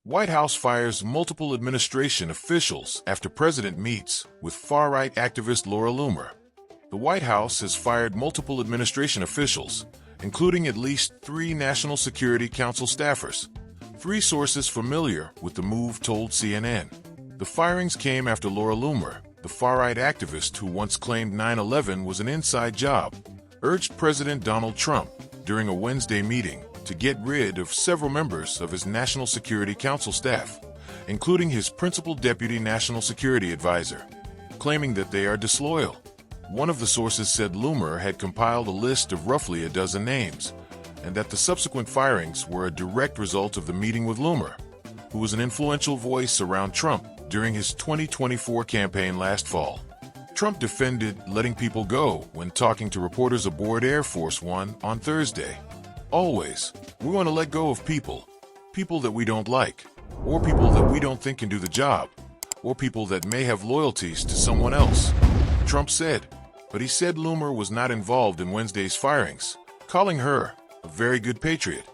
White House fires multiple administration officials after president meets with far-right activist Laura Loomer. The White House has fired multiple administration officials, including at least 3 National Security Council staffers. 3 sources familiar with the move told CNN. The firings came after Laura Loomer, the far-right activist who once claimed 9/11 was an inside job, urged President Donald Trump during a Wednesday meeting to get rid of several members of his National Security Council staff, including his principal deputy national security advisor, claiming that they are disloyal. One of the sources said Loomer had compiled a list of roughly a dozen names, and that the subsequent firings were a direct result of the meeting with Loomer, who was an influential voice around Trump during his 2024 campaign last fall. Trump defended letting people go when talking to reporters aboard Air Force One on Thursday. Always, we want to let go of people that we don't like, or people that we don't think can do the job, or people that may have loyalties to someone else, Trump said. But he said Loomer was not involved in Wednesday's firings, calling her a very good patriot.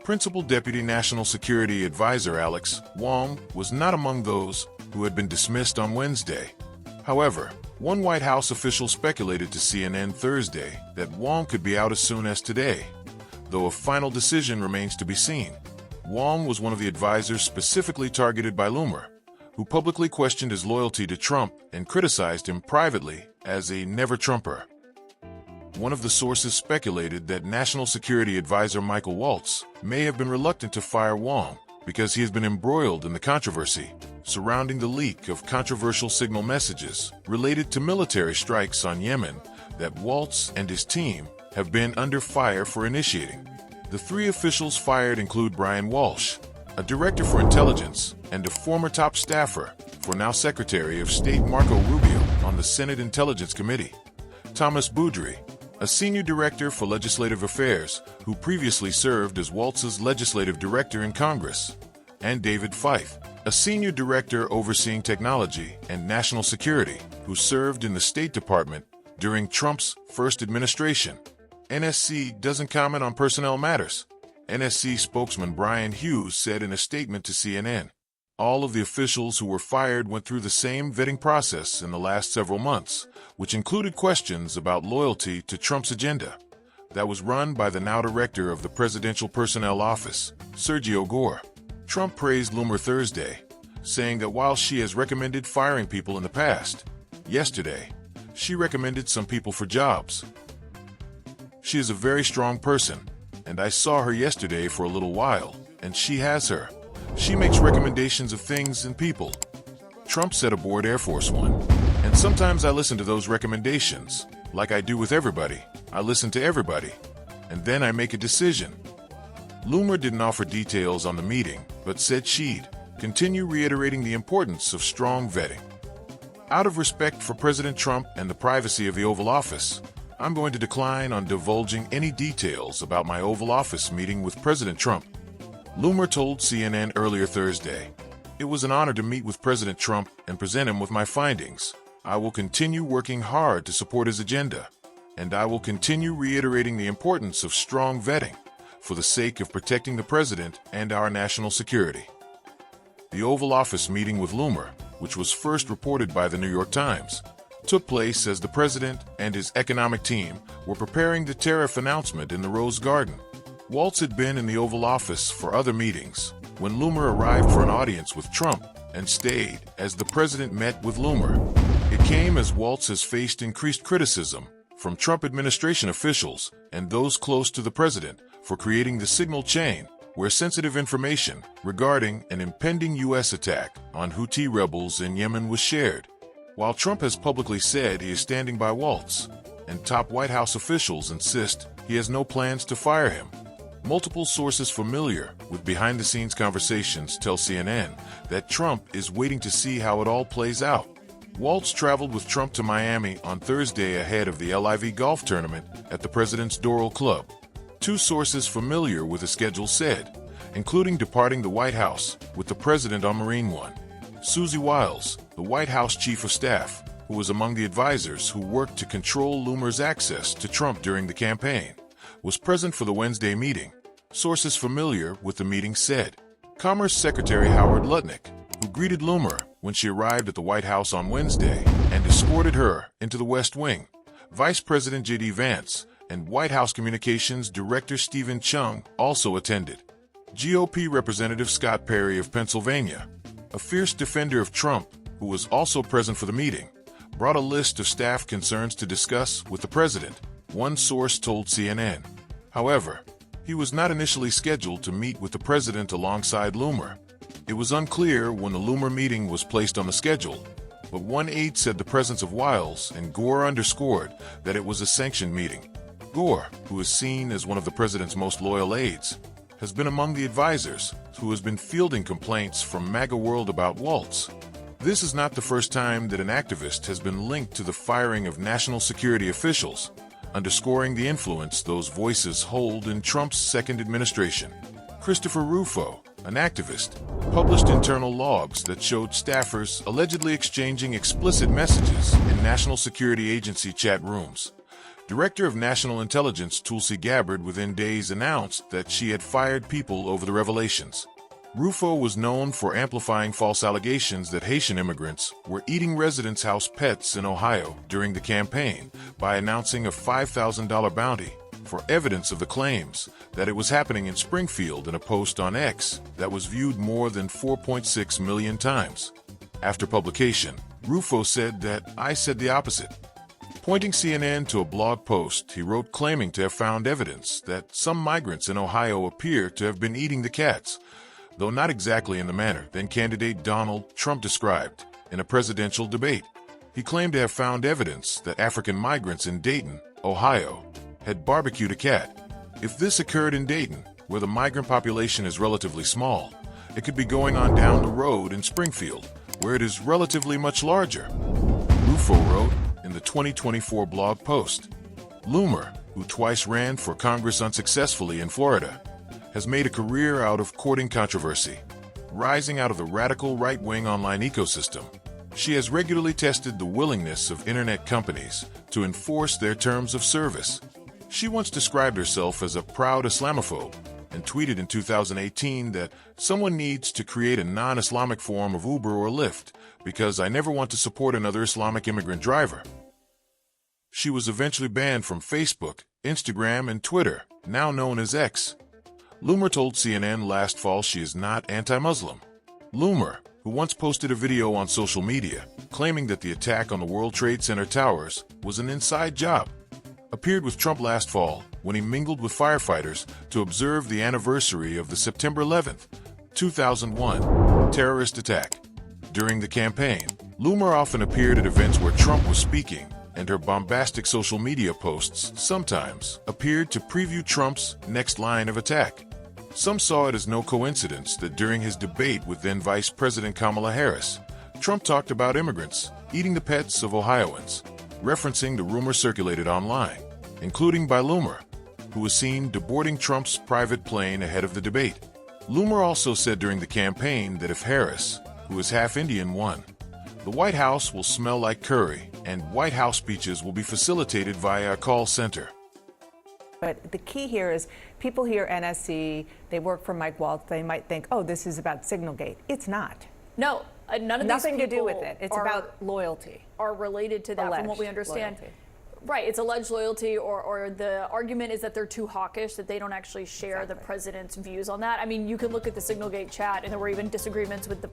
Principal Deputy National Security Advisor Alex Wong was not among those who had been dismissed on Wednesday. However, one White House official speculated to CNN Thursday that Wong could be out as soon as today, though a final decision remains to be seen. Wong was one of the advisors specifically targeted by Loomer, who publicly questioned his loyalty to Trump and criticized him privately as a never-Trumper. One of the sources speculated that National Security Advisor Michael Waltz may have been reluctant to fire Wong because he has been embroiled in the controversy surrounding the leak of controversial signal messages related to military strikes on Yemen that Waltz and his team have been under fire for initiating. The 3 officials fired include Brian Walsh, a director for intelligence and a former top staffer for now Secretary of State Marco Rubio on the Senate Intelligence Committee, Thomas Boudry, a senior director for legislative affairs who previously served as Waltz's legislative director in Congress, and David Fife, a senior director overseeing technology and national security who served in the State Department during Trump's first administration. NSC doesn't comment on personnel matters. NSC spokesman Brian Hughes said in a statement to CNN, all of the officials who were fired went through the same vetting process in the last several months, which included questions about loyalty to Trump's agenda. That was run by the now director of the Presidential Personnel Office, Sergio Gore. Trump praised Loomer Thursday, saying that while she has recommended firing people in the past, yesterday, she recommended some people for jobs. She is a very strong person, and I saw her yesterday for a little while, and she has her. She makes recommendations of things and people, Trump said aboard Air Force One. And sometimes I listen to those recommendations, like I do with everybody. I listen to everybody, and then I make a decision. Loomer didn't offer details on the meeting, but said she'd continue reiterating the importance of strong vetting. Out of respect for President Trump and the privacy of the Oval Office, I'm going to decline on divulging any details about my Oval Office meeting with President Trump, Loomer told CNN earlier Thursday. It was an honor to meet with President Trump and present him with my findings. I will continue working hard to support his agenda, and I will continue reiterating the importance of strong vetting for the sake of protecting the president and our national security. The Oval Office meeting with Loomer, which was first reported by the New York Times, took place as the president and his economic team were preparing the tariff announcement in the Rose Garden. Waltz had been in the Oval Office for other meetings when Loomer arrived for an audience with Trump and stayed as the president met with Loomer. It came as Waltz has faced increased criticism from Trump administration officials and those close to the president for creating the signal chain where sensitive information regarding an impending U.S. attack on Houthi rebels in Yemen was shared. While Trump has publicly said he is standing by Waltz, and top White House officials insist he has no plans to fire him, multiple sources familiar with behind-the-scenes conversations tell CNN that Trump is waiting to see how it all plays out. Waltz traveled with Trump to Miami on Thursday ahead of the LIV golf tournament at the president's Doral Club. 2 sources familiar with the schedule said, including departing the White House with the president on Marine One. Susie Wiles, the White House chief of staff, who was among the advisors who worked to control Loomer's access to Trump during the campaign, was present for the Wednesday meeting. Sources familiar with the meeting said, Commerce Secretary Howard Lutnick, who greeted Loomer when she arrived at the White House on Wednesday and escorted her into the West Wing. Vice President J.D. Vance and White House Communications Director Stephen Chung also attended. GOP Representative Scott Perry of Pennsylvania, a fierce defender of Trump who was also present for the meeting, brought a list of staff concerns to discuss with the president, one source told CNN. However, he was not initially scheduled to meet with the president alongside Loomer. It was unclear when the Loomer meeting was placed on the schedule, but one aide said the presence of Wiles and Gore underscored that it was a sanctioned meeting. Gore, who is seen as one of the president's most loyal aides, has been among the advisors who has been fielding complaints from MAGA World about Waltz. This is not the first time that an activist has been linked to the firing of national security officials, underscoring the influence those voices hold in Trump's second administration. Christopher Rufo, an activist, published internal logs that showed staffers allegedly exchanging explicit messages in National Security Agency chat rooms. Director of National Intelligence Tulsi Gabbard within days announced that she had fired people over the revelations. Rufo was known for amplifying false allegations that Haitian immigrants were eating residents' house pets in Ohio during the campaign by announcing a $5,000 bounty for evidence of the claims that it was happening in Springfield in a post on X that was viewed more than 4.6 million times. After publication, Rufo said that I said the opposite. Pointing CNN to a blog post he wrote claiming to have found evidence that some migrants in Ohio appear to have been eating the cats, though not exactly in the manner then-candidate Donald Trump described in a presidential debate. He claimed to have found evidence that African migrants in Dayton, Ohio, had barbecued a cat. If this occurred in Dayton, where the migrant population is relatively small, it could be going on down the road in Springfield, where it is relatively much larger. Rufo wrote in the 2024 blog post. Loomer, who twice ran for Congress unsuccessfully in Florida, has made a career out of courting controversy. Rising out of the radical right-wing online ecosystem, she has regularly tested the willingness of internet companies to enforce their terms of service. She once described herself as a proud Islamophobe and tweeted in 2018 that someone needs to create a non-Islamic form of Uber or Lyft because I never want to support another Islamic immigrant driver. She was eventually banned from Facebook, Instagram, and Twitter, now known as X. Loomer told CNN last fall she is not anti-Muslim. Loomer, who once posted a video on social media claiming that the attack on the World Trade Center towers was an inside job, appeared with Trump last fall when he mingled with firefighters to observe the anniversary of the September 11, 2001 terrorist attack. During the campaign, Loomer often appeared at events where Trump was speaking, and her bombastic social media posts sometimes appeared to preview Trump's next line of attack. Some saw it as no coincidence that during his debate with then Vice President Kamala Harris, Trump talked about immigrants eating the pets of Ohioans, referencing the rumor circulated online, including by Loomer, who was seen deboarding Trump's private plane ahead of the debate. Loomer also said during the campaign that if Harris, who is half Indian, won, the White House will smell like curry, and White House speeches will be facilitated via a call center. But the key here is people hear NSC, they work for Mike Waltz, they might think, oh, this is about Signalgate. It's not. No, none of Nothing these to do with it. It's about loyalty. Are related to that Alleged from what we understand. loyalty. Right, it's alleged loyalty, or the argument is that they're too hawkish, that they don't actually share the president's views on that. I mean, you can look at the Signalgate chat, and there were even disagreements with the